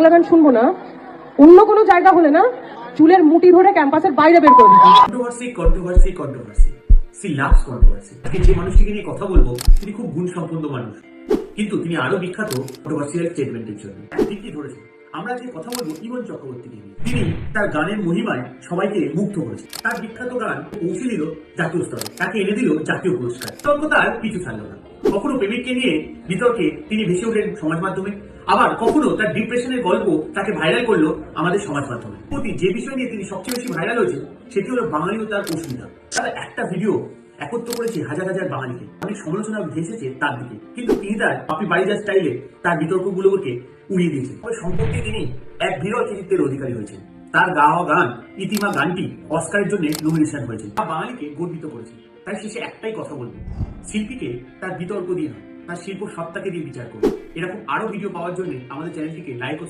বাংলা গান শুনবো না, অন্য কোনো জায়গা হলে না চুলের মুঠি ধরে ক্যাম্পাসের বাইরে বের করে দিতাম। Controversy C loves controversy. যে মানুষটিকে নিয়ে কথা বলবো তিনি খুব গুণ সম্পন্ন মানুষ, কিন্তু তিনি আরো বিখ্যাত কন্ট্রোভার্সিয়াল স্টেটমেন্টের জন্য। একদিকটি ধরেছেন। আমরা যে কথা বলবো ইমন চক্রবর্তীকে নিয়ে। তিনি তার গানের মহিমায় সবাইকে মুগ্ধ করেছেন। তার বিখ্যাত গান পৌঁছে দিল জাতীয় স্তরে, তাকে এনে দিল জাতীয় পুরস্কার। তর্ক তার পিছু ছাড়ল না। কখনো প্রেমিককে নিয়ে বিতর্কে তিনি ভেসে উঠলেন সমাজ মাধ্যমে, আবার কখনো তার ডিপ্রেশনের গল্প তাকে ভাইরাল করলো আমাদের সমাজ মাধ্যমে। যে বিষয় নিয়ে তিনি সবচেয়ে বেশি ভাইরাল হয়েছে সেটি হলো বাঙালি ও তার অস্মিতা। তার একটা ভিডিও একত্র করেছে হাজার হাজার বাঙালিকে। অনেক সমালোচনা ভেসেছে তার দিকে, কিন্তু তিনি তার পাপি বাড়িজার স্টাইলে তার বিতর্কগুলোকে উড়িয়ে দিয়েছেন। তবে সম্পর্কে তিনি এক বিরল কৃতিত্বের অধিকারী হয়েছেন। তার গাওয়া গান ইতিমা গানটি অস্কারের জন্য নমিনেশন হয়েছে, তা বাঙালিকে গর্বিত করেছে। তাই শেষে একটাই কথা বলবো, শিল্পীকে তার বিতর্ক দিয়ে নয়, তার শিল্প সত্তাকে দিয়ে বিচার করুন। এরকম আরো ভিডিও পাওয়ার জন্য আমাদের চ্যানেলটিকে লাইক ও